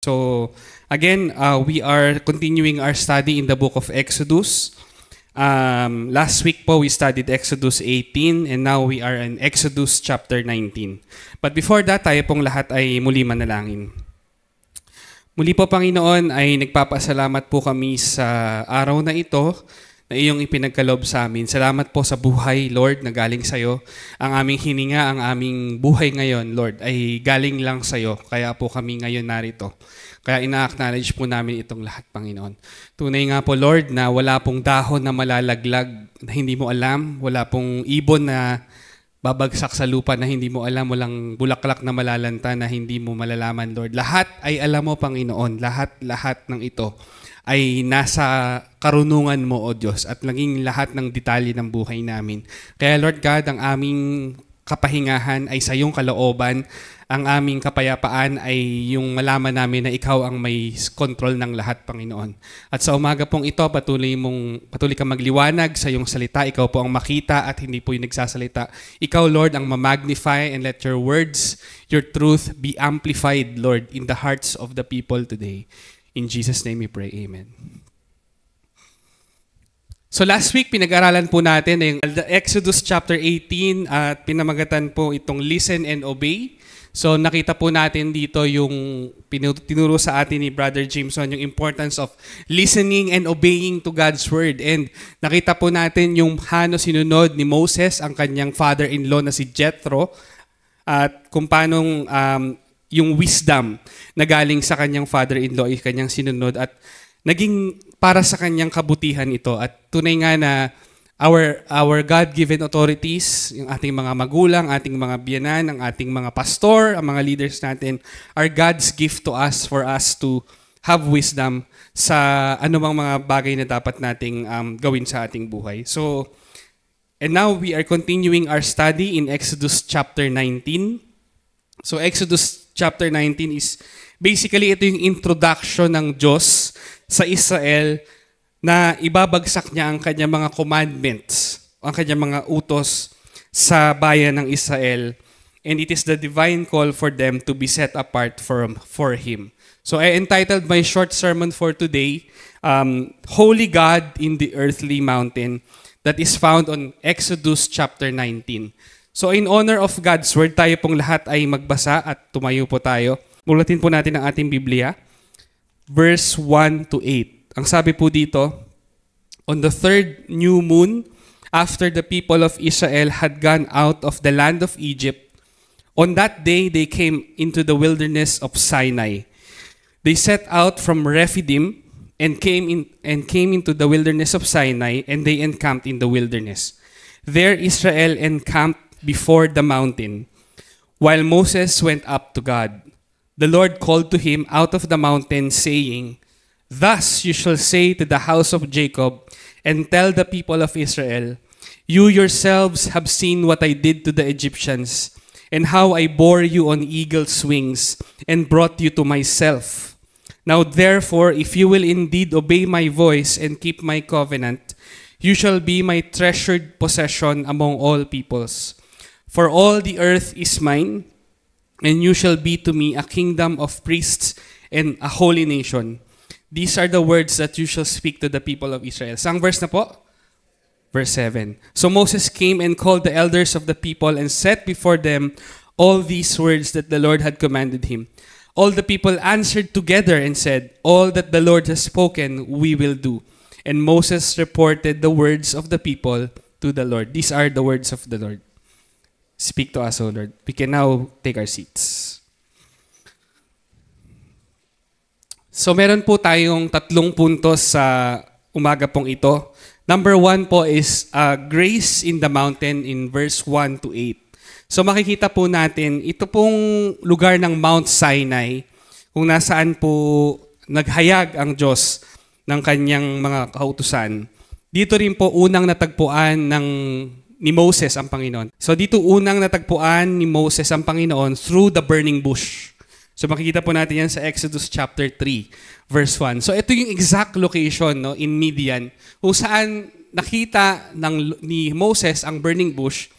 So again, we are continuing our study in the book of Exodus. Last week po, we studied Exodus 18 and now we are in Exodus chapter 19. But before that, tayo pong lahat ay muli manalangin. Muli po, Panginoon, ay nagpapasalamat po kami sa araw na ito na iyong ipinagkaloob sa amin. Salamat po sa buhay, Lord, na galing sa iyo. Ang aming hininga, ang aming buhay ngayon, Lord, ay galing lang sa iyo. Kaya po kami ngayon narito. Kaya ina-acknowledge po namin itong lahat, Panginoon. Tunay nga po, Lord, na wala pong dahon na malalaglag na hindi mo alam. Wala pong ibon na babagsak sa lupa na hindi mo alam. Walang bulaklak na malalanta na hindi mo malalaman, Lord. Lahat ay alam mo, Panginoon. Lahat ng ito ay nasa karunungan mo, O Diyos, at naging lahat ng detalye ng buhay namin. Kaya, Lord God, ang aming kapahingahan ay sa iyong kalooban. Ang aming kapayapaan ay yung malaman namin na ikaw ang may control ng lahat, Panginoon. At sa umaga pong ito, patuloy kang magliwanag sa iyong salita. Ikaw po ang makita at hindi po yung nagsasalita. Ikaw, Lord, ang ma-magnify, and let your words, your truth be amplified, Lord, in the hearts of the people today. In Jesus' name we pray, amen. So last week, pinag-aralan po natin yung Exodus chapter 18 at pinamagatan po itong listen and obey. So nakita po natin dito yung tinuro sa atin ni Brother Jameson, yung importance of listening and obeying to God's word. And nakita po natin yung sinunod ni Moses, ang kanyang father-in-law na si Jethro, at kung paanong yung wisdom na galing sa kanyang father-in-law ay kanyang sinunod at naging para sa kanyang kabutihan ito. At tunay nga na our God-given authorities, yung ating mga magulang, ating mga biyanan, ang ating mga pastor, ang mga leaders natin, are God's gift to us for us to have wisdom sa anumang mga bagay na dapat nating gawin sa ating buhay. So, and now we are continuing our study in Exodus chapter 19. So Exodus chapter 19 is basically ito yung introduction ng Diyos sa Israel na ibabagsak niya ang kanyang mga commandments, ang kanyang mga utos sa bayan ng Israel. And it is the divine call for them to be set apart for Him. So I entitled my short sermon for today, Holy God in the Earthly Mountain, that is found on Exodus chapter 19. So in honor of God's Word, tayo pong lahat ay magbasa at tumayo po tayo. Mulatin po natin ang ating Biblia. Verse 1 to 8. Ang sabi po dito, on the third new moon, after the people of Israel had gone out of the land of Egypt, on that day they came into the wilderness of Sinai. They set out from Rephidim and came into the wilderness of Sinai, and they encamped in the wilderness. There Israel encamped before the mountain, while Moses went up to God. The Lord called to him out of the mountain, saying, Thus you shall say to the house of Jacob, and tell the people of Israel, You yourselves have seen what I did to the Egyptians, and how I bore you on eagle's wings, and brought you to myself. Now therefore, if you will indeed obey my voice and keep my covenant, you shall be my treasured possession among all peoples. For all the earth is mine, and you shall be to me a kingdom of priests and a holy nation. These are the words that you shall speak to the people of Israel. Sang verse na po? Verse 7. So Moses came and called the elders of the people and set before them all these words that the Lord had commanded him. All the people answered together and said, All that the Lord has spoken, we will do. And Moses reported the words of the people to the Lord. These are the words of the Lord. Speak to us, O Lord. We can now take our seats. So meron po tayong 3 puntos sa umaga pong ito. Number 1 po is grace in the mountain in verse 1 to 8. So makikita po natin, ito pong lugar ng Mount Sinai, kung nasaan po naghayag ang Diyos ng kanyang mga kautusan. Dito rin po unang natagpuan ni Moses ang Panginoon. So dito unang natagpuan ni Moses ang Panginoon through the burning bush. So makikita po natin yan sa Exodus chapter 3, verse 1. So ito yung exact location, no, in Midian, kung saan nakita ni Moses ang burning bush,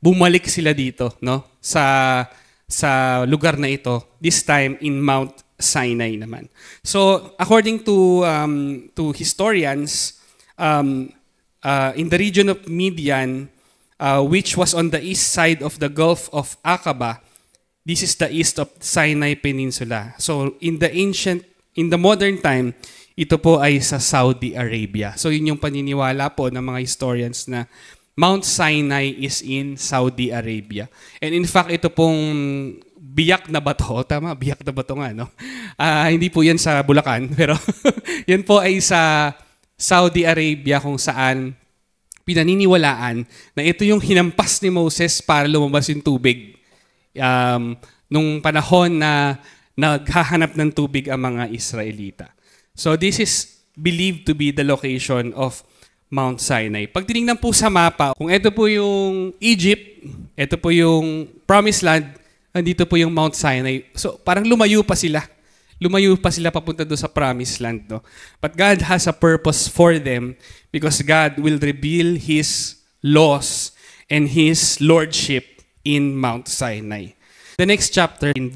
bumalik sila dito, no, sa lugar na ito, this time in Mount Sinai naman. So according to historians, in the region of Midian, which was on the east side of the Gulf of Aqaba, this is the east of Sinai Peninsula. So in the modern time, ito po ay sa Saudi Arabia. So yun yung paniniwala po ng mga historians na Mount Sinai is in Saudi Arabia. And in fact, ito pong biyak na bato, tama? Biyak na bato nga, no? Hindi po yan sa Bulacan, pero yan po ay sa Saudi Arabia kung saan pinaniniwalaan na ito yung hinampas ni Moses para lumabas yung tubig. Nung panahon na naghahanap ng tubig ang mga Israelita. So this is believed to be the location of Mount Sinai. Pag tinignan po sa mapa, kung ito po yung Egypt, ito po yung Promised Land, andito po yung Mount Sinai. So parang lumayo pa sila. Lumayo pa sila papunta doon sa Promised Land. No? But God has a purpose for them because God will reveal His laws and His lordship in Mount Sinai. The next chapter, in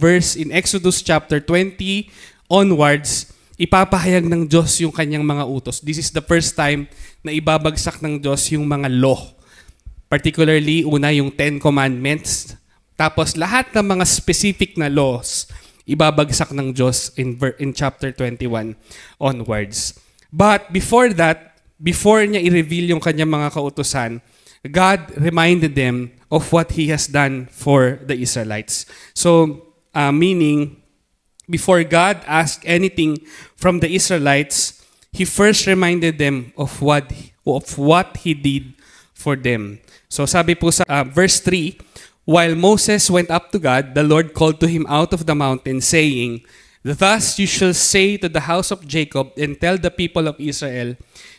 Exodus chapter 20 onwards, ipapahayag ng Diyos yung kanyang mga utos. This is the first time na ibabagsak ng Diyos yung mga law. Particularly, una yung 10 Commandments. Tapos lahat ng mga specific na laws, ibabagsak ng Diyos in chapter 21 onwards. But before that, before niya i-reveal yung kanyang mga kautusan, God reminded them of what He has done for the Israelites. So, meaning, before God asked anything from the Israelites, He first reminded them of what He did for them. So sabi po sa verse 3, while Moses went up to God, the Lord called to him out of the mountain, saying, thus you shall say to the house of Jacob and tell the people of Israel,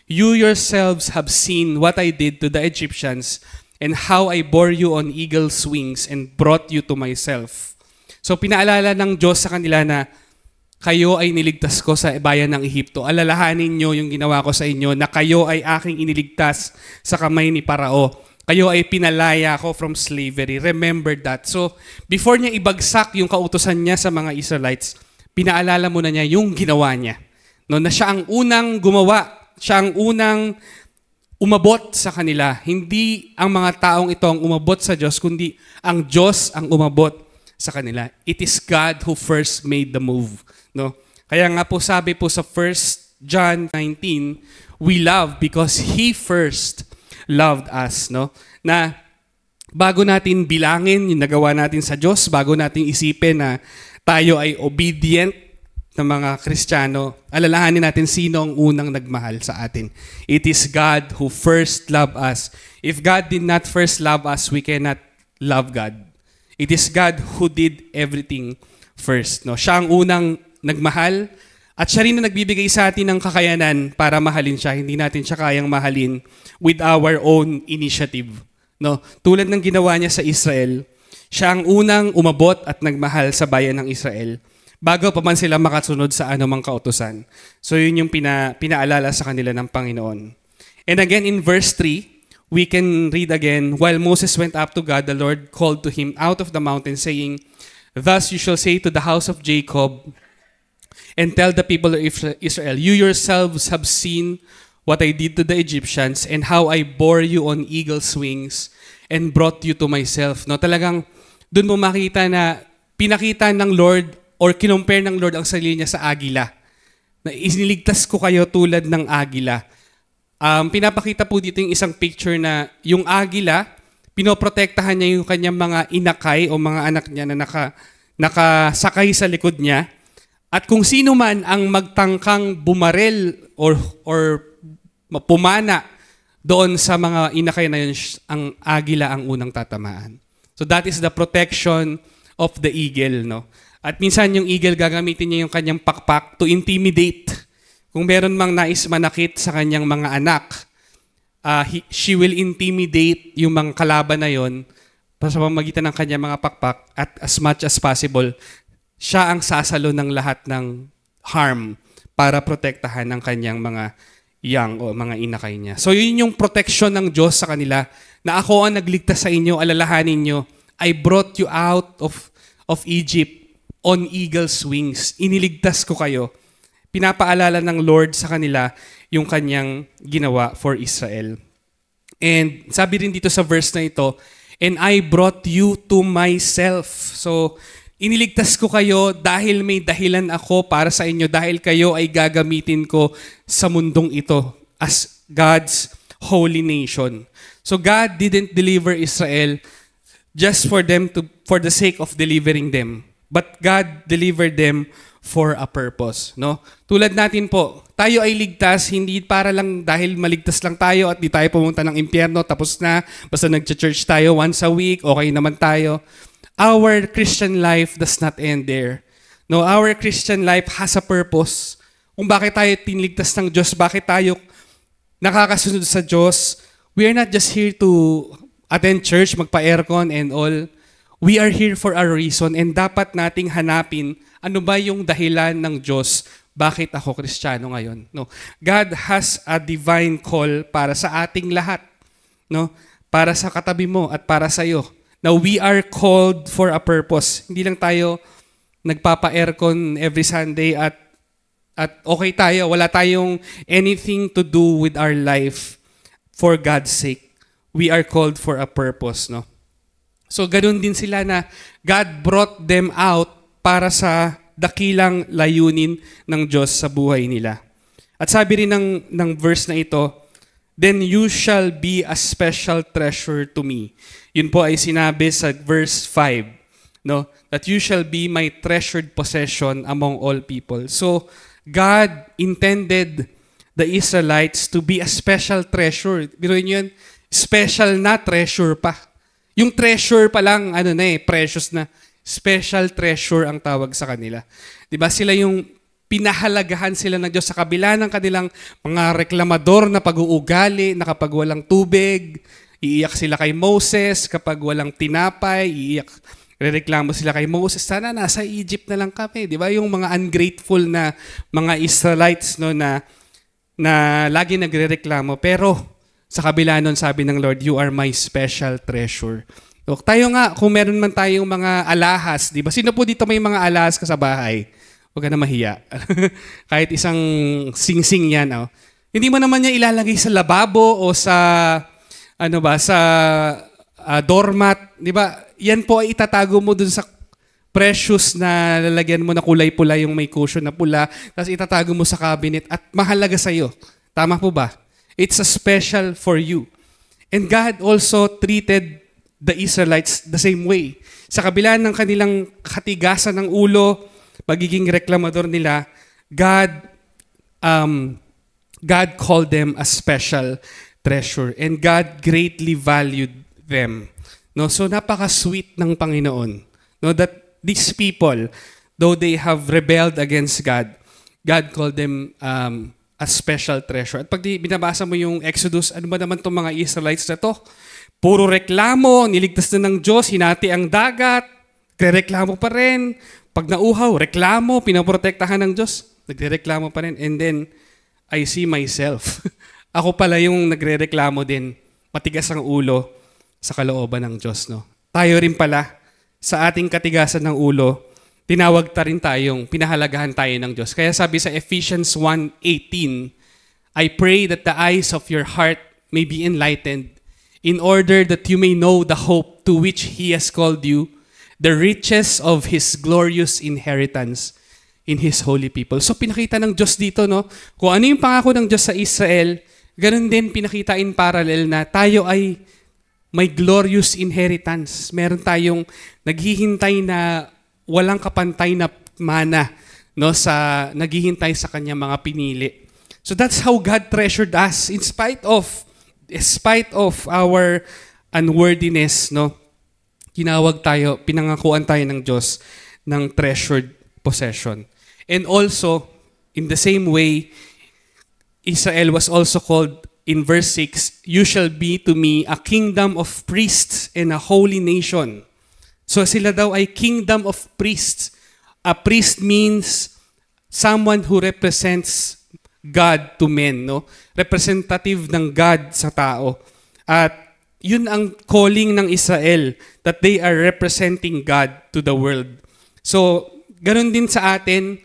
you yourselves have seen what I did to the Egyptians and how I bore you on eagle's wings and brought you to myself. So pinaalala ng Diyos sa kanila na kayo ay niligtas ko sa bayan ng Ehipto. Alalahanin nyo yung ginawa ko sa inyo na kayo ay aking iniligtas sa kamay ni Parao. Kayo ay pinalaya ko from slavery. Remember that. So before niya ibagsak yung kautusan niya sa mga Israelites, pinaalala muna niya yung ginawa niya. No, na siya ang unang gumawa. Siya ang unang umabot sa kanila. Hindi ang mga taong ito ang umabot sa Diyos, kundi ang Diyos ang umabot sa kanila. It is God who first made the move. No? Kaya nga po sabi po sa 1 John 19, we love because He first loved us. No? Na bago natin bilangin yung nagawa natin sa Diyos, bago natin isipin na tayo ay obedient na mga Kristiyano, alalahanin natin sino ang unang nagmahal sa atin. It is God who first loved us. If God did not first love us, we cannot love God. It is God who did everything first. No? Siya ang unang nagmahal at siya rin na nagbibigay sa atin ng kakayanan para mahalin siya. Hindi natin siya kayang mahalin with our own initiative. No? Tulad ng ginawa niya sa Israel, siya ang unang umabot at nagmahal sa bayan ng Israel bago pa man sila makasunod sa anumang kautusan. So yun yung pinaalala sa kanila ng Panginoon. And again in verse 3, we can read again, while Moses went up to God, the Lord called to him out of the mountain, saying, thus you shall say to the house of Jacob, and tell the people of Israel, you yourselves have seen what I did to the Egyptians, and how I bore you on eagle's wings, and brought you to myself. No, talagang dun mo makita na pinakita ng Lord, or kinumpare ng Lord ang sarili niya sa agila. Na iniligtas ko kayo tulad ng agila. Pinapakita po dito yung isang picture na yung agila, pinoprotektahan niya yung kanyang mga inakay o mga anak niya na nakasakay sa likod niya. At kung sino man ang magtangkang bumarel or pumana doon sa mga inakay na yun, ang agila ang unang tatamaan. So that is the protection of the eagle. No? At minsan yung eagle gagamitin niya yung kanyang pakpak to intimidate. Kung meron mang nais manakit sa kanyang mga anak, she will intimidate yung mga kalaban na yon sa pamamagitan ng kanyang mga pakpak at as much as possible, siya ang sasalo ng lahat ng harm para protektahan ng kanyang mga young o mga inakay niya. So yun yung protection ng Diyos sa kanila na ako ang nagligtas sa inyo, alalahanin nyo, I brought you out of Egypt on eagle's wings. Iniligtas ko kayo. Pinapaalala ng Lord sa kanila yung kanyang ginawa for Israel. And sabi rin dito sa verse na ito, and I brought you to myself. So, iniligtas ko kayo dahil may dahilan ako para sa inyo, dahil kayo ay gagamitin ko sa mundong ito as God's holy nation. So God didn't deliver Israel just for the sake of delivering them, but God delivered them for a purpose, no? Tulad natin po, tayo ay ligtas hindi para lang dahil maligtas lang tayo at di tayo pumunta ng impyerno, tapos na, basta nagcha-church tayo once a week, okay naman tayo. Our Christian life does not end there. No, our Christian life has a purpose. Kung bakit tayo tinligtas ng Diyos, bakit tayo nakakasunod sa Diyos, we are not just here to attend church, magpa-aircon and all. We are here for a reason and dapat nating hanapin ano ba yung dahilan ng Diyos bakit ako Kristiyano ngayon. No? God has a divine call para sa ating lahat. No? Para sa katabi mo at para sa iyo. Now, we are called for a purpose. Hindi lang tayo nagpapa-aircon every Sunday at okay tayo. Wala tayong anything to do with our life for God's sake. We are called for a purpose. No? So, ganun din sila na God brought them out para sa dakilang layunin ng Diyos sa buhay nila. At sabi rin ng verse na ito, then you shall be a special treasure to me. Yun po ay sinabi sa verse 5, no? That you shall be my treasured possession among all people. So, God intended the Israelites to be a special treasure. Biruin yun, special na treasure pa. Yung treasure pa lang, precious na. Special treasure ang tawag sa kanila. Diba? Sila yung pinahalagahan sila ng Diyos sa kabila ng kanilang mga reklamador na pag-uugali, na kapag walang tubig, iiyak sila kay Moses, kapag walang tinapay, rereklamo sila kay Moses, sana nasa Egypt na lang kami. Diba? Yung mga ungrateful na mga Israelites, no, na lagi nagrereklamo. Pero sa kabila nun, sabi ng Lord, you are my special treasure. So, tayo nga, kung meron man tayong mga alahas, di ba? Sino po dito may mga alahas ka sa bahay? Huwag ka na mahiya. Kahit isang sing-sing yan. Oh. Hindi mo naman niya ilalagay sa lababo o sa, doormat. Di ba? Yan po ay itatago mo dun sa precious na lalagyan mo na kulay pula, yung may cushion na pula, tapos itatago mo sa cabinet at mahalaga sa'yo. Tama po ba? It's a special for you. And God also treated the Israelites the same way. Sa kabila ng kanilang katigasan ng ulo, pagiging reklamador nila, God called them a special treasure and God greatly valued them. No, so napaka-sweet ng Panginoon. No, that these people, though they have rebelled against God, God called them a special treasure. At pag binabasa mo yung Exodus, ano ba naman itong mga Israelites na to? Puro reklamo, niligtas na ng Diyos, hinati ang dagat, nagreklamo pa rin. Pag nauhaw, reklamo, pinaprotektahan ng Diyos, nagreklamo pa rin. And then, I see myself. Ako pala yung nagrereklamo din. Matigas ang ulo sa kalooban ng Diyos. No? Tayo rin pala, sa ating katigasan ng ulo, tinawag ta rin tayong, pinahalagahan tayo ng Diyos. Kaya sabi sa Ephesians 1:18, I pray that the eyes of your heart may be enlightened, in order that you may know the hope to which He has called you, the riches of His glorious inheritance in His holy people. So pinakita ng Diyos dito, no? Kung ano yung pangako ng Diyos sa Israel, ganun din pinakita in parallel na tayo ay may glorious inheritance. Meron tayong naghihintay na walang kapantay na mana, no? Sa naghihintay sa kanya mga pinili. So that's how God treasured us in spite of our unworthiness, no? Tinawag tayo, pinangakuan tayo ng Diyos ng treasured possession. And also, in the same way, Israel was also called in verse 6, you shall be to me a kingdom of priests and a holy nation. So sila daw ay kingdom of priests. A priest means someone who represents God to men, no? Representative ng God sa tao. At yun ang calling ng Israel, that they are representing God to the world. So, ganun din sa atin,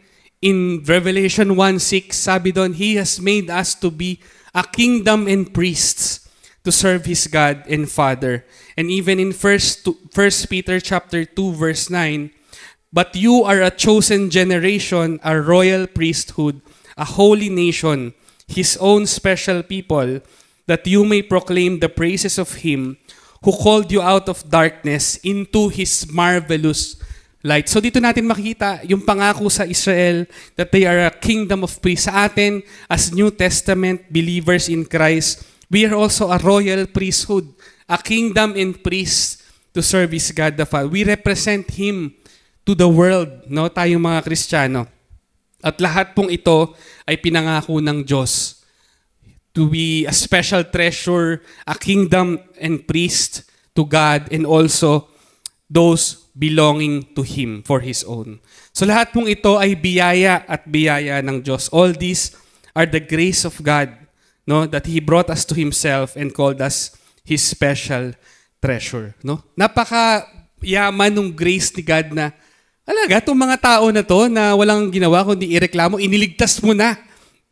in Revelation 1:6, sabi doon, He has made us to be a kingdom and priests to serve His God and Father. And even in 1 Peter chapter 2, verse 9, but you are a chosen generation, a royal priesthood, a holy nation, His own special people, that you may proclaim the praises of Him who called you out of darkness into His marvelous light. So dito natin makikita yung pangako sa Israel that they are a kingdom of priests. Sa atin, as New Testament believers in Christ, we are also a royal priesthood, a kingdom and priests to service God the Father. We represent Him to the world, no? Tayong mga Kristiyano. At lahat pong ito ay pinangako ng Diyos to be a special treasure, a kingdom and priest to God, and also those belonging to Him for His own. So lahat pong ito ay biyaya at biyaya ng Diyos. All these are the grace of God, no, that He brought us to Himself and called us His special treasure. No? Napaka-yaman ng grace ni God na, alaga, itong mga tao na to na walang ginawa kundi ireklamo, iniligtas mo na.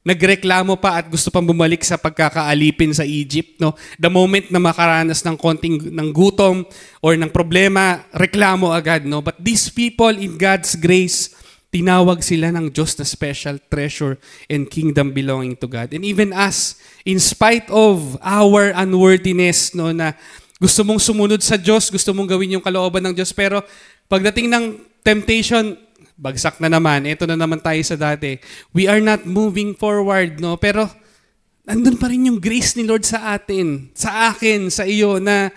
Nagreklamo pa at gusto pang bumalik sa pagkakaalipin sa Egypt, no? The moment na makaranas ng konting ng gutom or ng problema, reklamo agad, no? But these people in God's grace, tinawag sila ng Diyos na special treasure and kingdom belonging to God. And even us, in spite of our unworthiness, no, na gusto mong sumunod sa Diyos, gusto mong gawin yung kalooban ng Diyos, pero pagdating ng temptation, bagsak na naman, ito na naman tayo sa dati. We are not moving forward, no? Pero nandun pa rin yung grace ni Lord sa atin, sa akin, sa iyo, na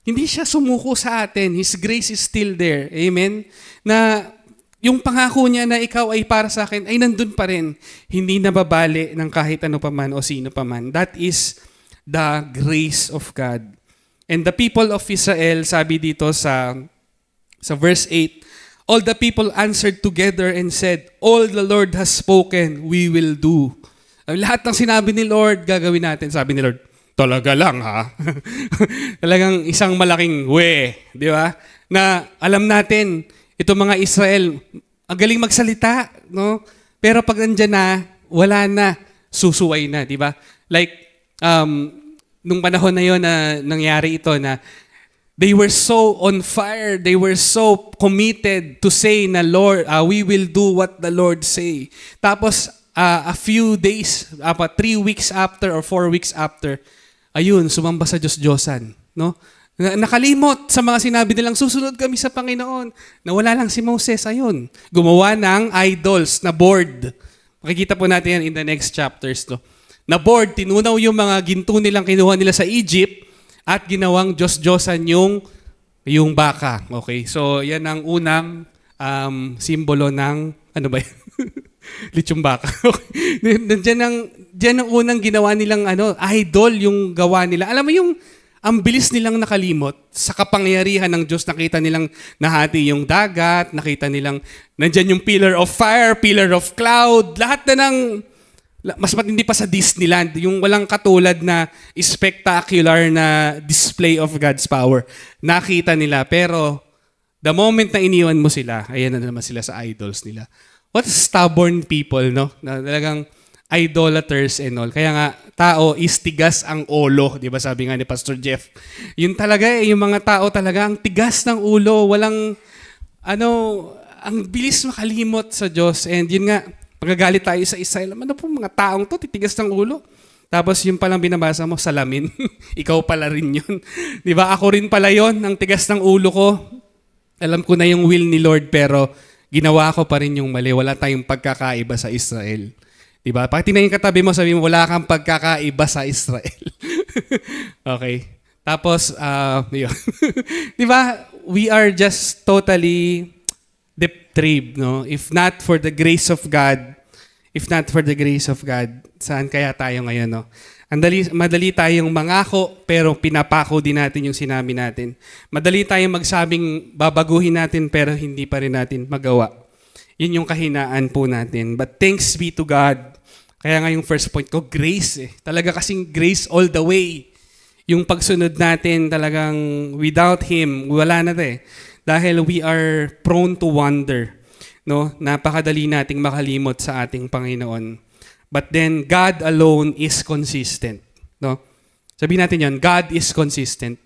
hindi siya sumuko sa atin. His grace is still there. Amen? Na yung pangako niya na ikaw ay para sa akin, ay nandun pa rin. Hindi nababali ng kahit ano pa man o sino pa man. That is the grace of God. And the people of Israel, sabi dito sa verse 8, all the people answered together and said, all the Lord has spoken, we will do. Lahat ng sinabi ni Lord, gagawin natin. Sabi ni Lord, talaga lang ha? Talagang isang malaking di ba? Na alam natin, itong mga Israel, ang galing magsalita, no? Pero pag nandyan na, wala na, susuway na, di ba? Like, nung panahon na yon na nangyari ito na they were so on fire. They were so committed to say na Lord, we will do what the Lord say. Tapos, a few days, 3 weeks after or 4 weeks after, ayun, sumamba sa Diyos-Diyosan. No? Nakalimot sa mga sinabi nilang, susunod kami sa Panginoon. Nawala lang si Moses, ayun. Gumawa ng idols na board. Makikita po natin yan in the next chapters. No? Na board, tinunaw yung mga ginto nilang kinuha nila sa Egypt, at ginawang Diyos-Diyosan yung baka. Okay? So, yan ang unang simbolo ng, ano ba yan? Lechong baka. Diyan ang unang ginawa nilang idol yung gawa nila. Alam mo yung, ang bilis nilang nakalimot sa kapangyarihan ng Diyos. Nakita nilang nahati yung dagat, nakita nilang nandyan yung pillar of fire, pillar of cloud, lahat na ng mas matindi pa sa Disneyland, yung walang katulad na spectacular na display of God's power. Nakita nila, pero the moment na iniwan mo sila, ayan na naman sila sa idols nila. What stubborn people, no? Na talagang idolaters and all. Kaya nga, tao is tigas ang ulo. Di ba sabi nga ni Pastor Jeff? Yun talaga yung mga tao talaga, ang tigas ng ulo, walang, ang bilis makalimot sa Diyos. And yun nga, magagalit tayo sa Israel. Ano po mga taong to, titigas ng ulo. Tapos yung palang binabasa mo, salamin. Ikaw pala rin yun. Di ba? Ako rin pala yun, ang tigas ng ulo ko. Alam ko na yung will ni Lord, pero ginawa ko pa rin yung mali. Wala tayong pagkakaiba sa Israel. Di ba? Pag tingnan yung katabi mo, sabi mo, wala kang pagkakaiba sa Israel. Okay. Tapos, yun. Di ba? We are just totally depraved, no? If not for the grace of God, saan kaya tayo ngayon, no? Madali tayong mangako, pero pinapako din natin yung sinabi natin. Madali tayong magsabing babaguhin natin, pero hindi pa rin natin magawa. Yun yung kahinaan po natin. But thanks be to God. Kaya nga yung first point ko, grace. Talaga kasing grace all the way. Yung pagsunod natin talagang without Him, wala na Dahil we are prone to wander. no? Napakadali nating makalimot sa ating Panginoon. But then, God alone is consistent. No? Sabihin natin yan, God is consistent.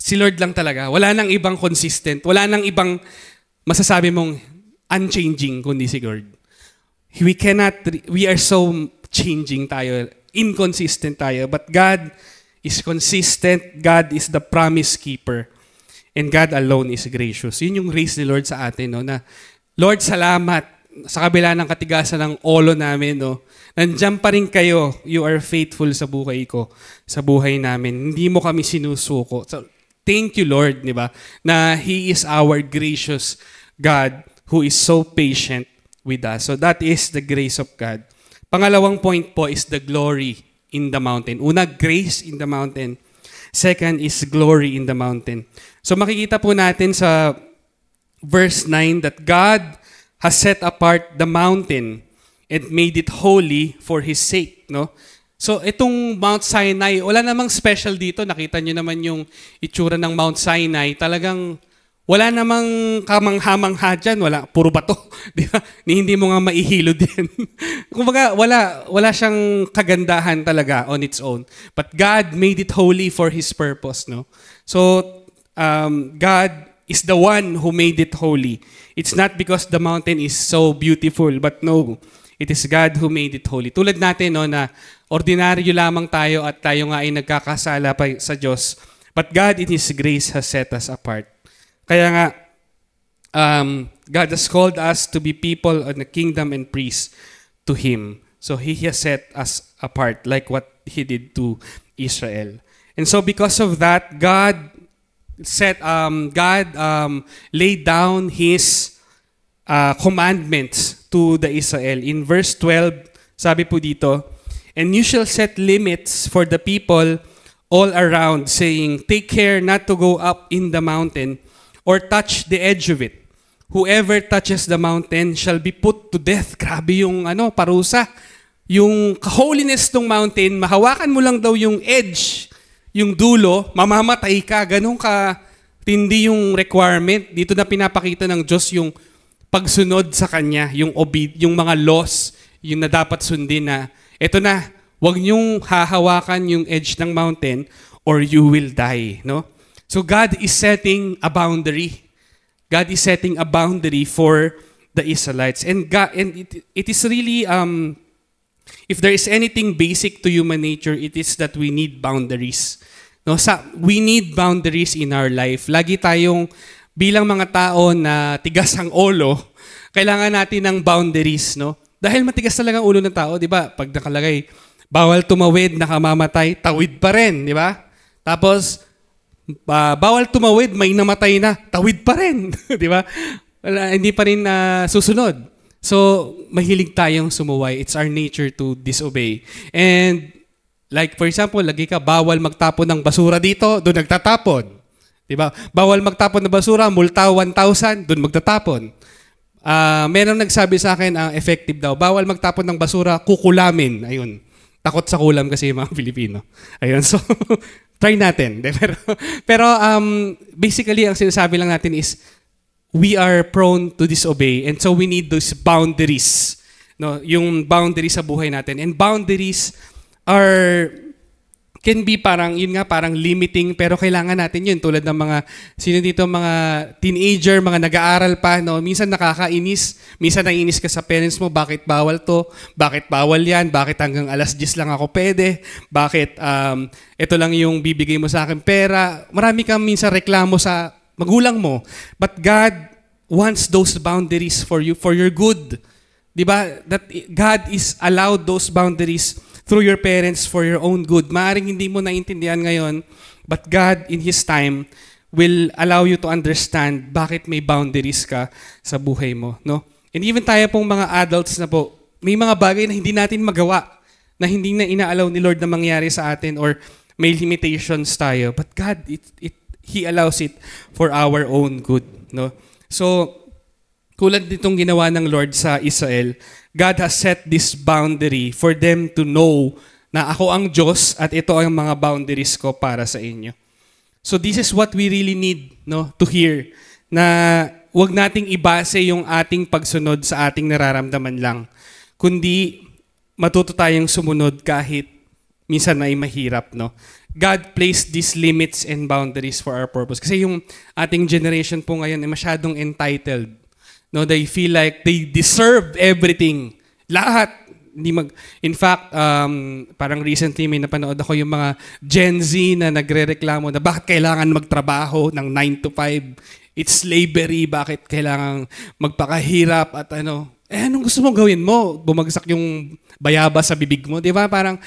Si Lord lang talaga. Wala nang ibang consistent. Wala nang ibang masasabi mong unchanging kundi si Lord. We are so changing tayo. Inconsistent tayo. But God is consistent. God is the promise keeper. And God alone is gracious. Yun yung grace ni Lord sa atin. No? Na, Lord, salamat sa kabila ng katigasan ng olo namin. No? Nandiyan pa rin kayo. You are faithful sa buhay ko. Sa buhay namin. Hindi mo kami sinusuko. So, thank you, Lord, di ba? Na He is our gracious God who is so patient with us. So that is the grace of God. Pangalawang point po is the glory in the mountain. Una, grace in the mountain. Second is glory in the mountain. So makikita po natin sa verse 9 that God has set apart the mountain and made it holy for His sake. No? So itong Mount Sinai, wala namang special dito. Nakita nyo naman yung itsura ng Mount Sinai. Talagang wala namang kamangha-mangha dyan. Wala, puro bato. Di ba? Hindi mo nga maihilo din. Kumbaga, wala siyang kagandahan talaga on its own. But God made it holy for His purpose. No? So God is the one who made it holy. It's not because the mountain is so beautiful, but no, it is God who made it holy. Tulad natin, no, na ordinaryo lamang tayo at tayo nga ay nagkakasala pa sa Diyos. But God in His grace has set us apart. Kaya nga, God has called us to be people of the kingdom and priests to Him. So He has set us apart like what He did to Israel. And so because of that, God laid down His commandments to the Israel. In verse 12, sabi po dito, "And you shall set limits for the people all around, saying, take care not to go up in the mountain or touch the edge of it. Whoever touches the mountain shall be put to death." Grabe yung parusa. Yung holiness ng mountain, mahawakan mo lang daw yung edge, yung dulo, mamamatay ka. Ganun ka tindi yung requirement. Dito na pinapakita ng Diyos yung pagsunod sa Kanya, yung mga laws, yung na dapat sundin na, eto na, wag niyong hahawakan yung edge ng mountain or you will die. No? So God is setting a boundary. God is setting a boundary for the Israelites. And it is really, if there is anything basic to human nature, it is that we need boundaries. No, we need boundaries in our life. Lagi tayong bilang mga tao na tigas ang ulo, kailangan natin ng boundaries, no? Dahil matigas talaga ang ulo ng tao, 'di ba? Pag nakalagay, bawal tumawid, nakamamatay, tawid pa rin, 'di ba? Tapos bawal tumawid, may namatay na, tawid pa rin, 'di ba? Hindi pa rin susunod. So, mahilig tayong sumuway. It's our nature to disobey. And like, for example, lagi ka, bawal magtapon ng basura dito, doon nagtatapon. Diba? Bawal magtapon ng basura, multa 1,000, doon magtatapon. Merong nagsabi sa akin, effective daw, bawal magtapon ng basura, kukulamin. Ayun. Takot sa kulam kasi yung mga Pilipino. Ayun. So, try natin. Pero basically, ang sinasabi lang natin is, we are prone to disobey. And so, we need those boundaries. No? Yung boundaries sa buhay natin. And boundaries can be parang limiting, pero kailangan natin yun. Tulad ng mga, sino dito, mga teenager, mga nag-aaral pa, no? Minsan nakakainis, minsan naiinis ka sa parents mo, bakit bawal to? Bakit bawal yan? Bakit hanggang 10:00 lang ako pwede? Bakit ito lang yung bibigay mo sa akin pera? Marami kang minsan reklamo sa magulang mo. But God wants those boundaries for you, for your good. Diba? That God is allowed those boundaries through your parents for your own good. Maaring hindi mo naintindihan ngayon, but God in His time will allow you to understand bakit may boundaries ka sa buhay mo. No? And even tayo pong mga adults na po, may mga bagay na hindi natin magawa, na hindi na inaalaw ni Lord na mangyari sa atin, or may limitations tayo. But God, He allows it for our own good. No? So, tulad nitong ginawa ng Lord sa Israel, God has set this boundary for them to know na ako ang Diyos at ito ang mga boundaries ko para sa inyo. So this is what we really need, no, to hear, na wag nating ibase yung ating pagsunod sa ating nararamdaman lang, kundi matuto tayong sumunod kahit minsan ay mahirap, no? God placed these limits and boundaries for our purpose. Kasi yung ating generation po ngayon ay masyadong entitled. No, they feel like they deserve everything. Lahat. In fact, parang recently may napanood ako yung mga Gen Z na nagrereklamo na bakit kailangan magtrabaho ng 9 to 5. It's slavery. Bakit kailangan magpakahirap at ano. Anong gusto mong gawin mo? Bumagsak yung bayabas sa bibig mo. Di ba? Parang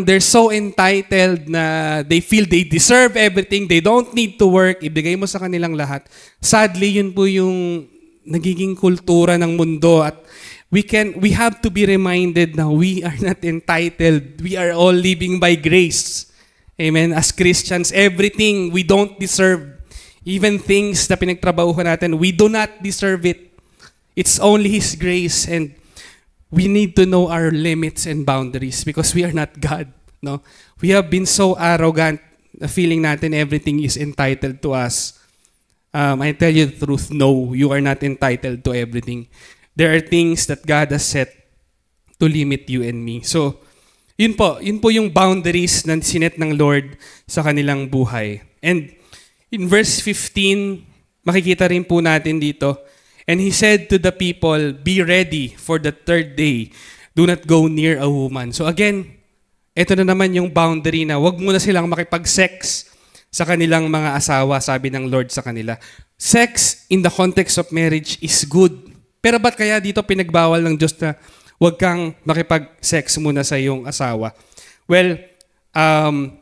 they're so entitled na they feel they deserve everything. They don't need to work. Ibigay mo sa kanilang lahat. Sadly, yun po yung nagiging kultura ng mundo. At we have to be reminded na we are not entitled. We are all living by grace. Amen? As Christians, everything we don't deserve. Even things na pinagtrabahuhan natin, we do not deserve it. It's only His grace, and we need to know our limits and boundaries because we are not God. No, we have been so arrogant, na feeling natin everything is entitled to us. I tell you the truth, no, you are not entitled to everything. There are things that God has set to limit you and me. So, yun po yung boundaries na sinet ng Lord sa kanilang buhay. And in verse 15, makikita rin po natin dito, and He said to the people, be ready for the third day. Do not go near a woman. So again, ito na naman yung boundary na wag mo na silang makipag-sex sa kanilang mga asawa, sabi ng Lord sa kanila. Sex in the context of marriage is good. Pero ba't kaya dito pinagbawal ng Diyos na wag kang makipag-sex muna sa iyong asawa? Well,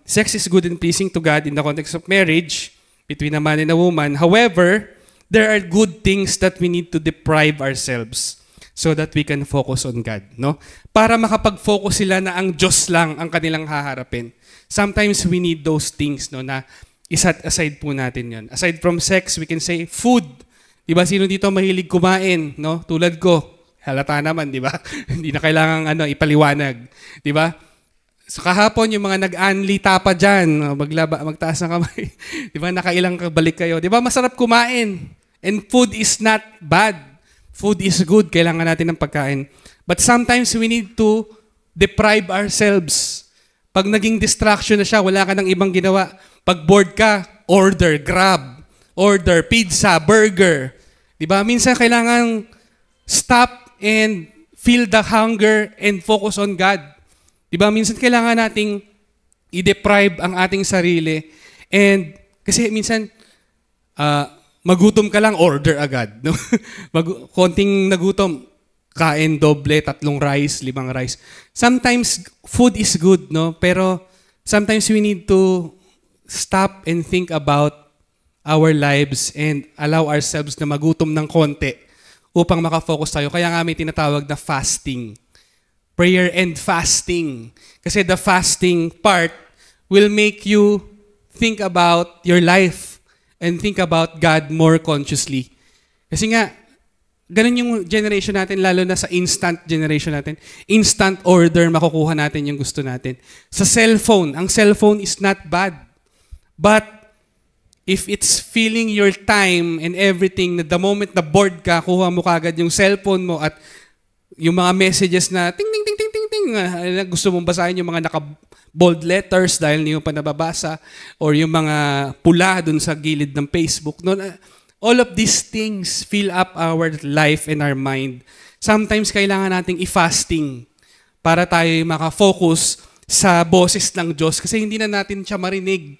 sex is good and pleasing to God in the context of marriage between a man and a woman. However, there are good things that we need to deprive ourselves so that we can focus on God, no? Para makapag-focus sila na ang Diyos lang ang kanilang haharapin. Sometimes we need those things, no, na iset aside po natin yon. Aside from sex, we can say food. Di ba? Sino dito mahilig kumain, no? Tulad ko. Halata naman, di ba? Hindi na kailangang ipaliwanag. Di ba? So kahapon yung mga nag-anli tapa dyan, magtaas ng kamay. Di ba? Nakailang balik kayo. Di ba? Masarap kumain. And food is not bad. Food is good. Kailangan natin ng pagkain. But sometimes we need to deprive ourselves. Pag naging distraction na siya, wala ka ng ibang ginawa. Pag bored ka, order, grab. Order, pizza, burger. Diba? Minsan kailangan stop and feel the hunger and focus on God. Diba? Minsan kailangan nating i-deprive ang ating sarili. And kasi minsan, magutom ka lang, order agad. No? Konting nagutom, kain doble, 3 rice, 5 rice. Sometimes food is good, no? Pero sometimes we need to stop and think about our lives and allow ourselves na magutom ng konti upang makafocus tayo. Kaya nga may tinatawag na fasting. Prayer and fasting. Kasi the fasting part will make you think about your life and think about God more consciously. Kasi nga, ganun yung generation natin, lalo na sa instant generation natin. Instant order, makukuha natin yung gusto natin. Sa cellphone, ang cellphone is not bad. But if it's filling your time and everything, na the moment na bored ka, kuha mo kagad yung cellphone mo at yung mga messages na ting ting ting ting ting ting, gusto mong basahin yung mga bold letters dahil hindi mo pa nababasa, or yung mga pula dun sa gilid ng Facebook. No? All of these things fill up our life and our mind. Sometimes kailangan nating i-fasting para tayo makafocus sa boses ng Diyos kasi hindi na natin siya marinig.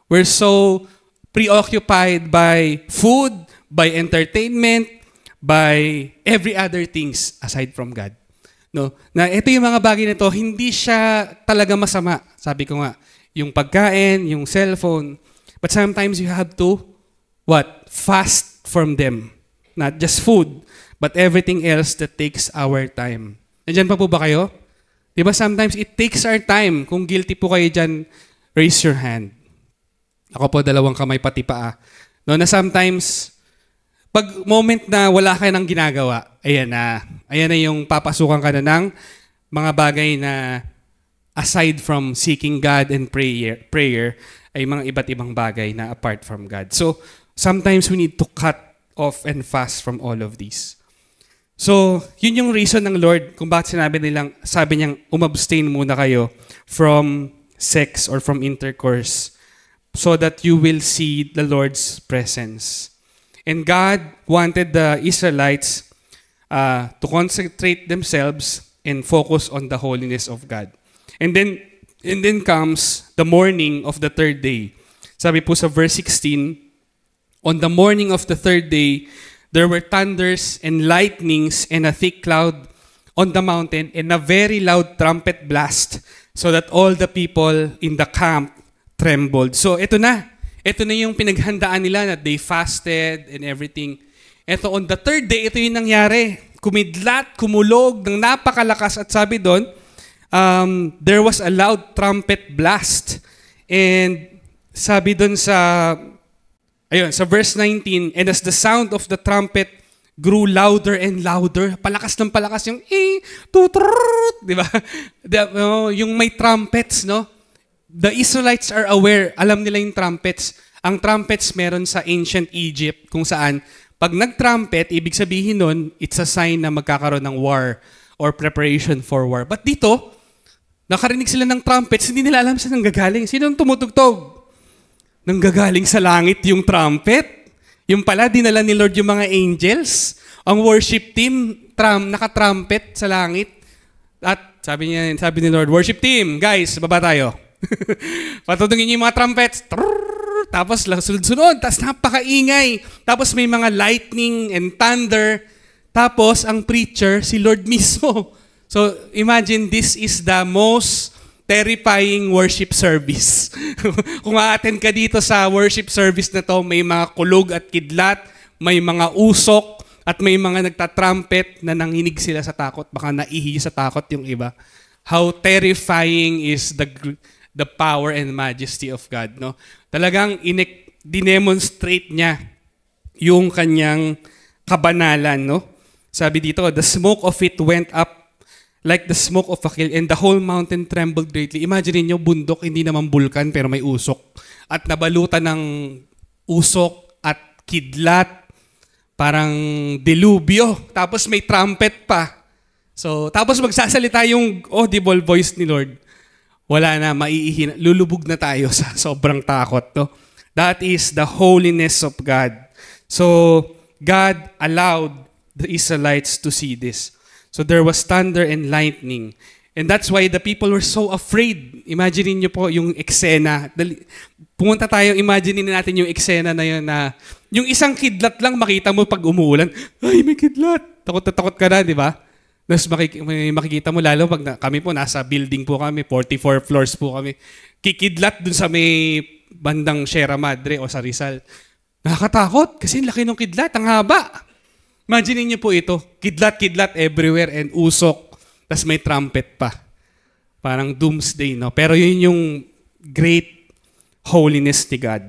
We're so preoccupied by food, by entertainment, by every other things aside from God. No, na ito yung mga bagay na ito, hindi siya talaga masama. Sabi ko nga, yung pagkain, yung cellphone. But sometimes you have to, fast from them. Not just food, but everything else that takes our time. Nandiyan pa po ba kayo? Di ba sometimes it takes our time. Kung guilty po kayo dyan, raise your hand. Ako po, 2 kamay pati paa. No, na sometimes, pag moment na wala ka nang ginagawa, ayan na yung papasukan ka na ng mga bagay na aside from seeking God and prayer ay mga iba't ibang bagay na apart from God. So, sometimes we need to cut off and fast from all of these. So, yun yung reason ng Lord kung bakit sabi niyang umabstain muna kayo from sex or from intercourse so that you will see the Lord's presence. And God wanted the Israelites to concentrate themselves and focus on the holiness of God. And then comes the morning of the third day. Sabi po sa verse 16, on the morning of the third day, there were thunders and lightnings and a thick cloud on the mountain and a very loud trumpet blast so that all the people in the camp trembled. So ito na yung pinaghandaan nila na they fasted and everything. Ito on the third day, ito yung nangyari. Kumidlat, kumulog ng napakalakas at sabi doon, there was a loud trumpet blast. And sabi doon sa verse 19, and as the sound of the trumpet grew louder and louder, palakas ng palakas yung di ba? Yung may trumpets, no? The Israelites are aware, alam nila yung trumpets. Ang trumpets meron sa ancient Egypt kung saan pag nag-trumpet, ibig sabihin nun, it's a sign na magkakaroon ng war or preparation for war. But dito, nakarinig sila ng trumpets, hindi nila alam saan nanggagaling. Sino ang tumutugtog? Nanggagaling sa langit yung trumpet. Yung pala, dinala ni Lord yung mga angels. Ang worship team, naka-trumpet sa langit. At sabi ni Lord, worship team, guys, baba tayo. Patutungin niyo yung mga trumpets. Tapos sunod-sunod, tapos napakaingay. Tapos may mga lightning and thunder. Tapos ang preacher, si Lord mismo. So imagine this is the most terrifying worship service. Kung a-attend ka dito sa worship service na to, may mga kulog at kidlat, may mga usok, at may mga nagtatrumpet na nanginig sila sa takot. Baka naihi sa takot yung iba. How terrifying is the power and majesty of God, no? Talagang dinemonstrate niya yung kanyang kabanalan, no? Sabi dito, the smoke of it went up like the smoke of a kiln, and the whole mountain trembled greatly. Imagine niyo, bundok, hindi naman bulkan, pero may usok. At nabalutan ng usok at kidlat, parang delubyo. Tapos may trumpet pa. So, tapos magsasalita yung audible voice ni Lord. Wala na, lulubog na tayo sa sobrang takot. No? That is the holiness of God. So, God allowed the Israelites to see this. So, there was thunder and lightning. And that's why the people were so afraid. Imagine niyo po yung eksena. Pumunta tayo, imagine natin yung eksena na yun na yung isang kidlat lang makita mo pag umuulan. Ay, may kidlat. Takot na takot ka na, di ba? Tapos makikita mo lalo pag kami po nasa building po kami, 44 floors po kami. Kikidlat dun sa may bandang Sierra Madre o sa Rizal. Nakakatakot kasi laki ng kidlat, ang haba. Imagine niyo po ito, kidlat everywhere and usok. Tapos may trumpet pa. Parang doomsday, no? Pero yun yung great holiness ni God.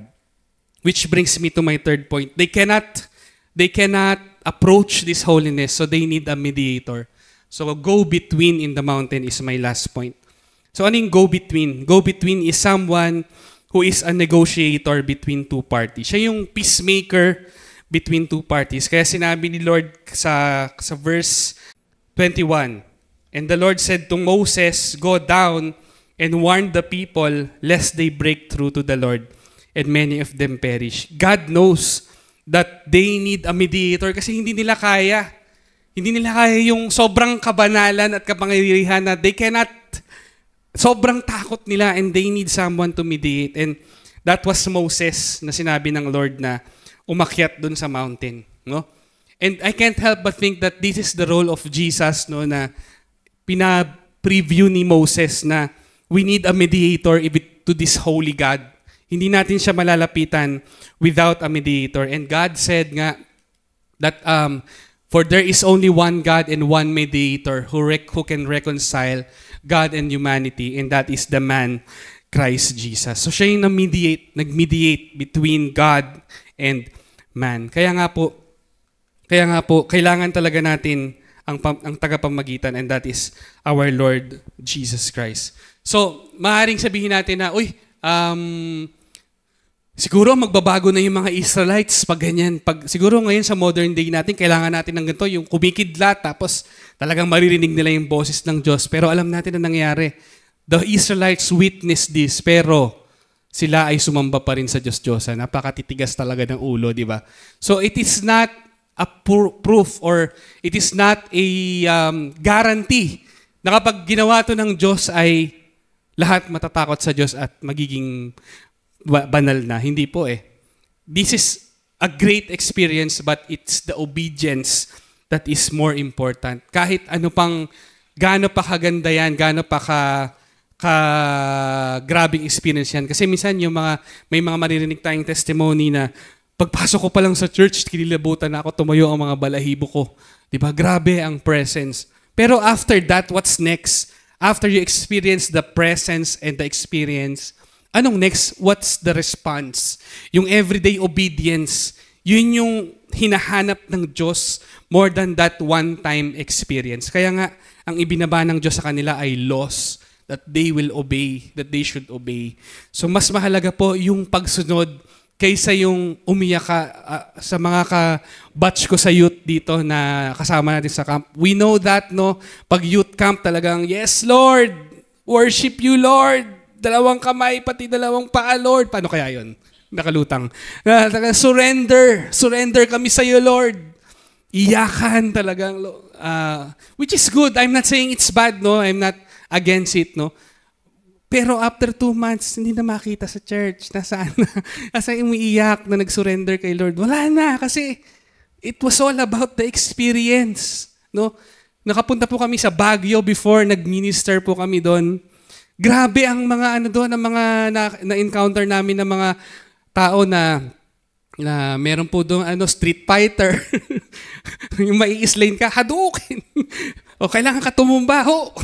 Which brings me to my third point. They cannot approach this holiness, so they need a mediator. So a go-between in the mountain is my last point. So ano yung go-between? Go-between is someone who is a negotiator between two parties. Siya yung peacemaker between two parties. Kaya sinabi ni Lord sa verse 21, and the Lord said to Moses, go down and warn the people lest they break through to the Lord and many of them perish. God knows that they need a mediator kasi hindi nila kaya. Hindi nila kaya yung sobrang kabanalan at kapangyarihan na they cannot, sobrang takot nila and they need someone to mediate. And that was Moses na sinabi ng Lord na umakyat dun sa mountain. No? And I can't help but think that this is the role of Jesus, no, na pina-preview ni Moses na we need a mediator to this holy God. Hindi natin siya malalapitan without a mediator. And God said nga that for there is only one God and one mediator who can reconcile God and humanity, and that is the man, Christ Jesus. So siya yung nag-mediate between God and man. Kaya nga po, kailangan talaga natin ang tagapamagitan, and that is our Lord Jesus Christ. So, maaaring sabihin natin na, Siguro magbabago na yung mga Israelites pag ganyan. Siguro ngayon sa modern day natin, kailangan natin ng ganito, yung kumikidlat, tapos talagang maririnig nila yung boses ng Diyos. Pero alam natin na nangyari. The Israelites witnessed this, pero sila ay sumamba pa rin sa Diyos-Diyosan. Napakatitigas talaga ng ulo, di ba? So it is not a proof or it is not a guarantee na kapag ginawa to ng Diyos ay lahat matatakot sa Diyos at magiging banal na. Hindi po eh. This is a great experience but it's the obedience that is more important. Kahit ano pang, gaano pa kaganda yan, gaano pa grabing experience yan. Kasi minsan may mga maririnig tayong testimony na pagpasok ko pa lang sa church, kinilabutan na ako, tumayo ang mga balahibo ko. Diba? Grabe ang presence. Pero after that, what's next? After you experience the presence and the experience, anong next? What's the response? Yung everyday obedience, yun yung hinahanap ng Diyos more than that one-time experience. Kaya nga, ang ibinaba ng Diyos sa kanila ay laws that they will obey, that they should obey. So mas mahalaga po yung pagsunod kaysa yung umiyak ka sa mga ka-batch ko sa youth dito na kasama natin sa camp. We know that, no? Pag youth camp talagang, yes, Lord! Worship you, Lord! Dalawang kamay, pati dalawang paa, Lord. Paano kaya yun? Nakalutang. Surrender! Surrender kami sa iyo, Lord! Iyakan talagang. Which is good. I'm not saying it's bad, no? I'm not against it, no? Pero after 2 months, hindi na makita sa church. Nasaan na? Nasaan umiiyak na nag-surrender kay Lord? Wala na kasi it was all about the experience. No? Nakapunta po kami sa Baguio before, nag-minister po kami doon. Grabe ang mga doon, ang mga na-encounter namin ng mga tao na meron po doon street fighter. Yung mai-slane ka, hadukin. O kailangan ka tumumba, ho.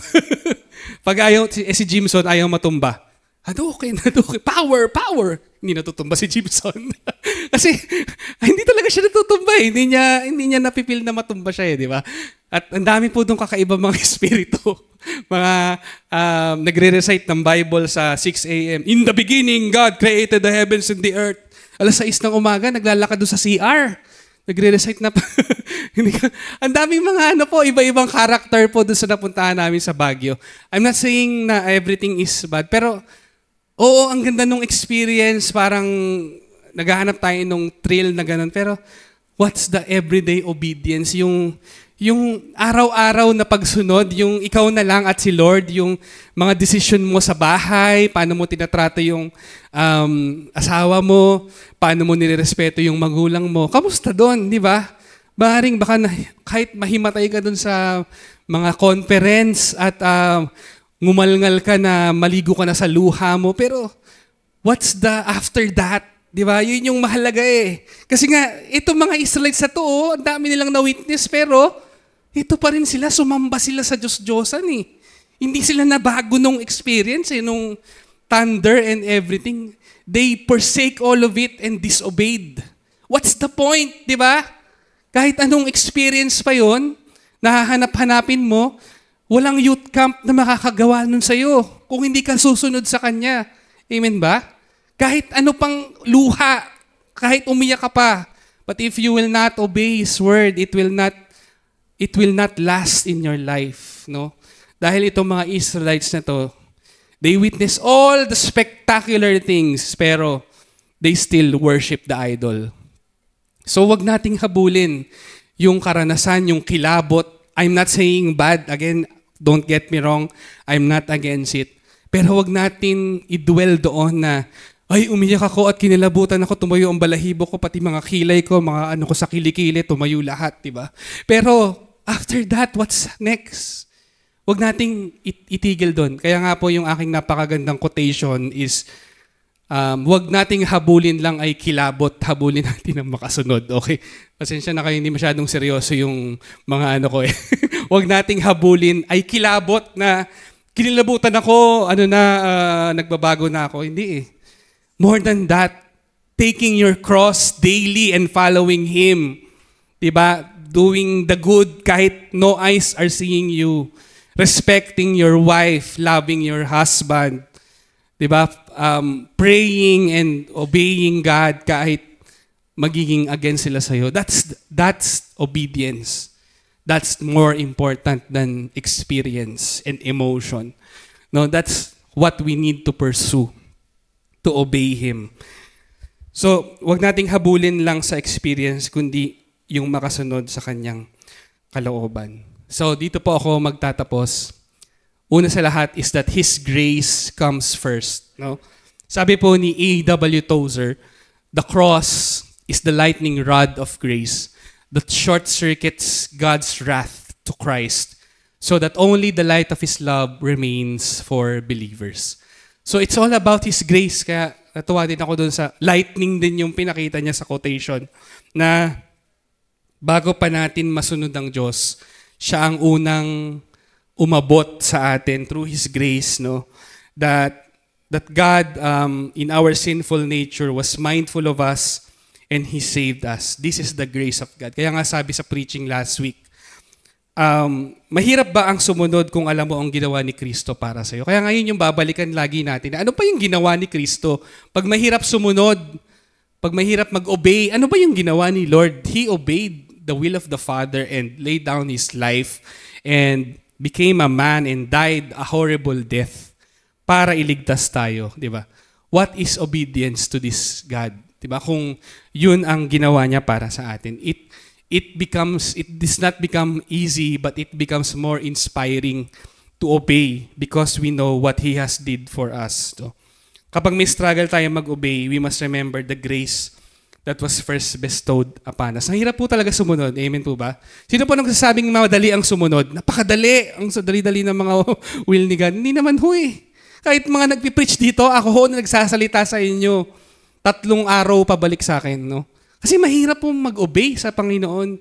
Pag ayaw, si Jimson ayaw matumba. Hadukin. Power. Hindi natutumba si Jimson. Kasi hindi talaga siya natutumba eh. Hindi niya napipil na matumba siya eh, di ba? At ang dami po doon kakaiba mga espiritu. Mga nagre-recite ng Bible sa 6 a.m. In the beginning, God created the heavens and the earth. Alas 6 ng umaga, naglalakad doon sa CR. Nagre-recite na pa. Ang daming mga iba-ibang character po doon sa napuntahan namin sa Baguio. I'm not saying na everything is bad, pero oo, ang ganda nung experience, parang naghahanap tayo nung thrill na ganun. Pero what's the everyday obedience? Yung araw-araw na pagsunod, yung ikaw na lang at si Lord, yung mga decision mo sa bahay, paano mo tinatrato yung asawa mo, paano mo nirerespeto yung magulang mo. Kamusta doon, di ba? Maaaring baka kahit mahimatay ka doon sa mga conference at ngumalngal ka na maligo ka na sa luha mo, pero what's the after that? Di ba? Yun yung mahalaga eh. Kasi nga, itong mga Israelites na to, ang dami nilang na-witness, pero ito pa rin sila, sumamba sila sa Diyos-Diyosan eh. Hindi sila nabago nung experience eh, nung thunder and everything. They forsake all of it and disobeyed. What's the point, di ba? Kahit anong experience pa yon, nahahanap-hanapin mo, walang youth camp na makakagawa nun sa'yo kung hindi ka susunod sa Kanya. Amen ba? Kahit ano pang luha, kahit umiyak ka pa, but if you will not obey His word, it will not last in your life, no? Dahil itong mga Israelites na to, they witness all the spectacular things, pero they still worship the idol. So wag nating habulin yung karanasan, yung kilabot. I'm not saying bad. Again, don't get me wrong. I'm not against it. Pero wag natin i-dwell doon na, ay, umiyak ako at kinilabutan ako, tumayo ang balahibo ko, pati mga kilay ko, mga ko sa kilikili, tumayo lahat, diba? Pero after that, what's next? Huwag nating itigil doon. Kaya nga po yung aking napakagandang quotation is, huwag nating habulin lang ay kilabot, habulin natin ang makasunod. Okay? Pasensya na kayo, hindi masyadong seryoso yung mga ko eh. Huwag nating habulin ay kilabot na kinilabutan ako, nagbabago na ako. Hindi eh. More than that, taking your cross daily and following Him. Diba? Doing the good kahit no eyes are seeing you. Respecting your wife, loving your husband. 'Di ba? Praying and obeying God kahit magiging against sila sa'yo. That's obedience. That's more important than experience and emotion. No, that's what we need to pursue, to obey Him. So, wag nating habulin lang sa experience, kundi yung makasunod sa Kanyang kalooban. So, dito po ako magtatapos. Una sa lahat is that His grace comes first. No? Sabi po ni A.W. Tozer, the cross is the lightning rod of grace that short-circuits God's wrath to Christ so that only the light of His love remains for believers. So it's all about His grace. Kaya natuwa din ako dun sa lightning din yung pinakita niya sa quotation na bago pa natin masunod ang Diyos, siya ang unang umabot sa atin through His grace, no? That God in our sinful nature was mindful of us and He saved us. This is the grace of God. Kaya nga sabi sa preaching last week, mahirap ba ang sumunod kung alam mo ang ginawa ni Kristo para sa'yo? Kaya ngayon yung babalikan lagi natin. Ano pa yung ginawa ni Kristo? Pag mahirap sumunod, pag mahirap mag-obey, ano ba yung ginawa ni Lord? He obeyed the will of the Father and laid down His life and became a man and died a horrible death para iligtas tayo, di ba? What is obedience to this God? Di ba? Kung yun ang ginawa niya para sa atin, it does not become easy, but it becomes more inspiring to obey because we know what He has did for us. So, kapag may struggle tayo mag-obey, we must remember the grace that was first bestowed upon us. Ang hirap po talaga sumunod. Amen po ba? Sino po nagsasabing madali ang sumunod? Napakadali. Ang dali-dali ng mga will ni God. Hindi naman ho eh. Kahit mga nagpipreach dito, ako ho na nagsasalita sa inyo. 3 araw pabalik sa akin, no? Kasi mahirap po mag-obey sa Panginoon.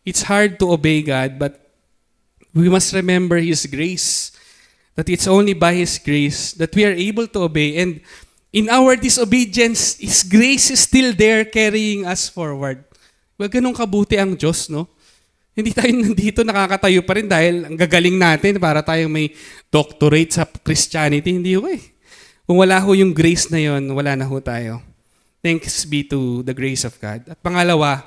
It's hard to obey God, but we must remember His grace. That it's only by His grace that we are able to obey. And in our disobedience, His grace is still there carrying us forward. Well, ganun kabuti ang Diyos, no? Hindi tayo nandito nakakatayo pa rin dahil ang gagaling natin para tayong may doctorate sa Christianity. Hindi ho eh. Kung wala ho yung grace na yon, wala na ho tayo. Thanks be to the grace of God. At pangalawa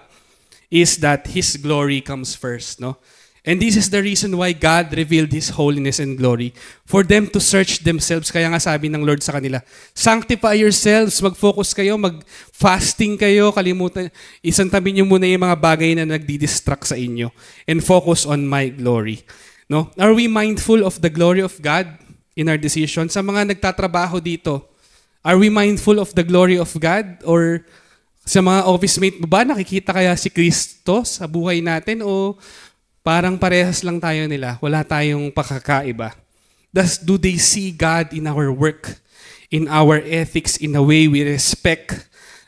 is that His glory comes first, no? And this is the reason why God revealed His holiness and glory for them to search themselves. Kaya nga sabi ng Lord sa kanila, sanctify yourselves, mag-focus kayo, mag-fasting kayo, kalimutan, isantabi niyo muna yung mga bagay na nagdi-distract sa inyo and focus on my glory. No? Are we mindful of the glory of God in our decisions? Sa mga nagtatrabaho dito, are we mindful of the glory of God? Or sa mga office mate mo ba, nakikita kaya si Kristo sa buhay natin o parang parehas lang tayo nila. Wala tayong pakakaiba. Do they see God in our work, in our ethics, in a way we respect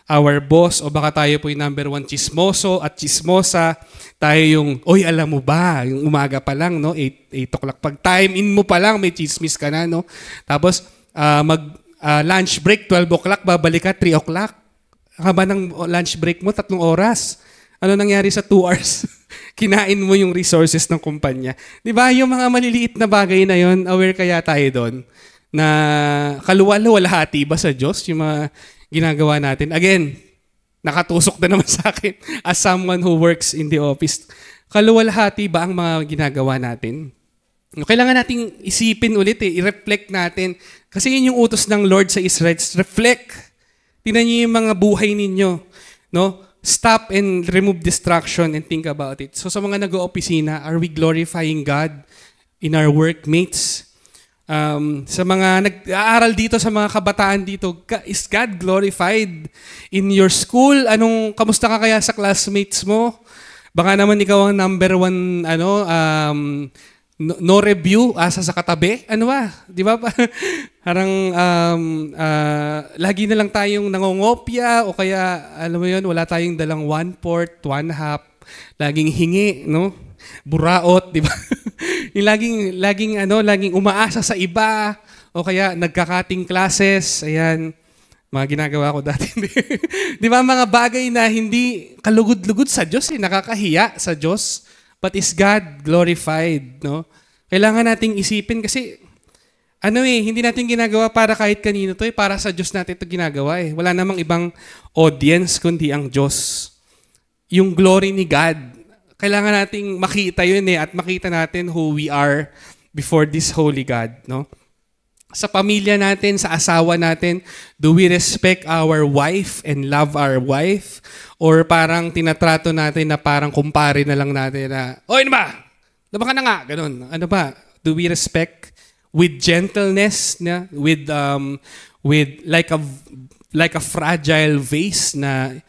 our boss? O baka tayo po yung number 1 chismoso at chismosa. Tayo yung, oy, alam mo ba, yung umaga pa lang, no? 8 o'clock. Pag time in mo pa lang, may chismis ka na, no? Tapos, lunch break, 12 o'clock, babalik ka, 3 o'clock. Haba ng lunch break mo, 3 oras. Ano nangyari sa 2 hours? Kinain mo yung resources ng kumpanya. Di ba? Yung mga maliliit na bagay na yon, aware kaya tayo doon na kaluwalhati ba sa Diyos yung mga ginagawa natin? Again, nakatusok na naman sa akin as someone who works in the office. Kaluwalhati ba ang mga ginagawa natin? Kailangan nating isipin ulit i-reflect natin. Kasi yun yung utos ng Lord sa Israel. Reflect. Tingnan niyo yung mga buhay ninyo. No? Stop and remove distraction and think about it. So sa mga nag-oopisina, are we glorifying God in our workmates? Sa mga nag-aaral dito, sa mga kabataan dito, is God glorified in your school? Kamusta ka kaya sa classmates mo? Baka naman ikaw ang number 1, no review, asa sa katabi. Ano ba? Di ba? Parang lagi na lang tayong nangongopya o kaya, alam mo yun, wala tayong dalang 1/4, 1/2, laging hingi, no? Buraot, di ba? Yung laging umaasa sa iba o kaya nagkakating classes, ayan, mga ginagawa ko dati. Di ba? Mga bagay na hindi kalugod-lugod sa Diyos, nakakahiya sa Diyos. But is God glorified, no? Kailangan nating isipin kasi hindi natin ginagawa para kahit kanino to, para sa Diyos natin ito ginagawa eh. Wala namang ibang audience kundi ang Diyos. Yung glory ni God, kailangan nating makita yun eh, at makita natin who we are before this holy God, no? Sa pamilya natin, sa asawa natin, do we respect our wife and love our wife? Or parang tinatrato natin na parang kumpare na lang natin na, oy, ano ba? Labang ka na nga, ganun. Ano ba? Do we respect with gentleness, with like a fragile vase na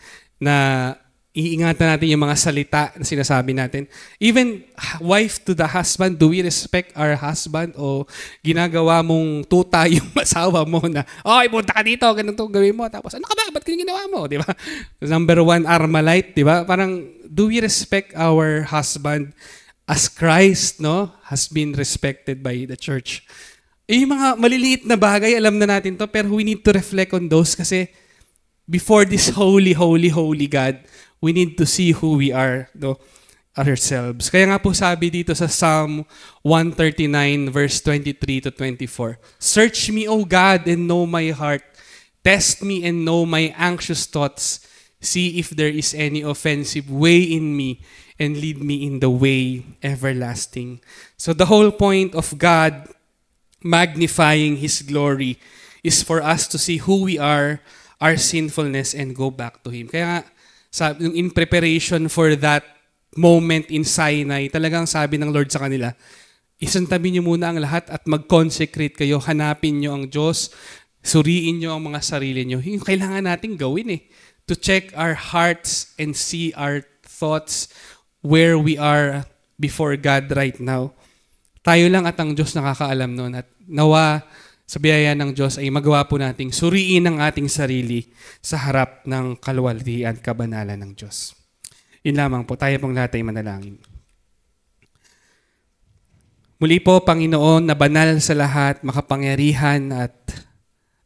iingatan natin yung mga salita na sinasabi natin. Even wife to the husband, do we respect our husband o ginagawa mong tuta yung asawa mo na, oy, punta ka dito, ganito gawin mo. Tapos, ano ka ba? Ba't ganyan ginawa mo? Di ba? Number 1, Armalite, di ba? Parang, do we respect our husband as Christ, no, has been respected by the church? Yung mga maliliit na bagay, alam na natin to, pero we need to reflect on those kasi before this holy, holy, holy God, we need to see who we are, ourselves. Kaya nga po sabi dito sa Psalm 139 verse 23 to 24, search me, O God, and know my heart. Test me and know my anxious thoughts. See if there is any offensive way in me and lead me in the way everlasting. So the whole point of God magnifying His glory is for us to see who we are, our sinfulness, and go back to Him. Kaya nga, in preparation for that moment in Sinai, talagang sabi ng Lord sa kanila, isantabi niyo muna ang lahat at mag-consecrate kayo, hanapin niyo ang Diyos, suriin niyo ang mga sarili niyo. Yung kailangan nating gawin eh, to check our hearts and see our thoughts, where we are before God right now. Tayo lang at ang Diyos nakakaalam noon, at nawa sa biyaya ng Diyos ay magawa po nating suriin ang ating sarili sa harap ng kaluwalhatian at kabanalan ng Diyos. Yun lamang po, tayo pong lahat ay manalangin. Muli po, Panginoon, na banal sa lahat, makapangyarihan at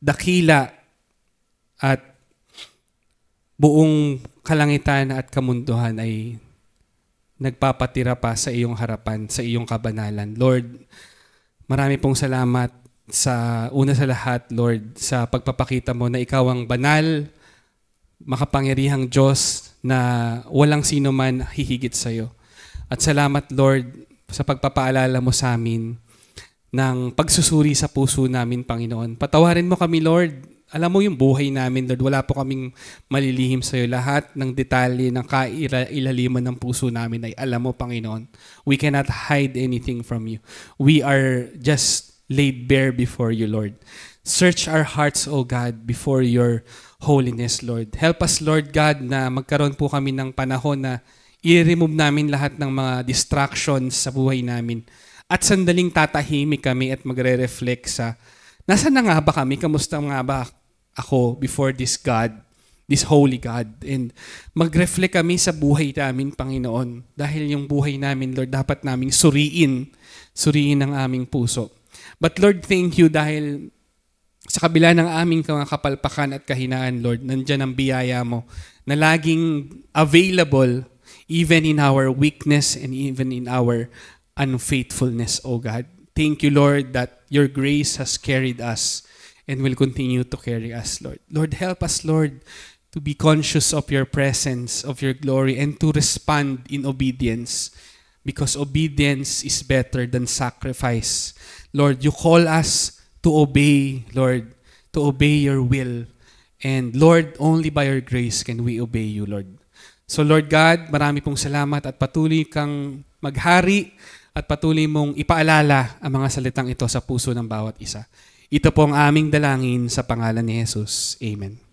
dakila at buong kalangitan at kamunduhan ay nagpapatira pa sa iyong harapan, sa iyong kabanalan. Lord, marami pong salamat sa una sa lahat, Lord, sa pagpapakita mo na ikaw ang banal, makapangyarihang Diyos na walang sino man hihigit sa iyo. At salamat, Lord, sa pagpapaalala mo sa amin ng pagsusuri sa puso namin, Panginoon. Patawarin mo kami, Lord. Alam mo yung buhay namin, Lord. Wala po kaming malilihim sa iyo. Lahat ng detalye ng kailaliman ng puso namin ay alam mo, Panginoon. We cannot hide anything from you. We are just laid bare before you, Lord. Search our hearts, O God, before your holiness, Lord. Help us, Lord God, na magkaroon po kami ng panahon na i-remove namin lahat ng mga distractions sa buhay namin. At sandaling tatahimik kami at magre-reflect sa, nasaan na nga ba kami? Kamusta nga ba ako before this God, this holy God? And mag-reflect kami sa buhay namin, Panginoon. Dahil yung buhay namin, Lord, dapat naming suriin ang aming puso. But Lord, thank you dahil sa kabila ng aming mga kapalpakan at kahinaan, Lord, nandyan ang biyaya mo na laging available even in our weakness and even in our unfaithfulness, O God. Thank you, Lord, that your grace has carried us and will continue to carry us, Lord. Lord, help us, Lord, to be conscious of your presence, of your glory, and to respond in obedience, because obedience is better than sacrifice. Lord, you call us to obey, Lord, to obey your will. And Lord, only by your grace can we obey you, Lord. So Lord God, marami pong salamat at patuloy kang maghari at patuloy mong ipaalala ang mga salitang ito sa puso ng bawat isa. Ito po ang aming dalangin sa pangalan ni Jesus. Amen.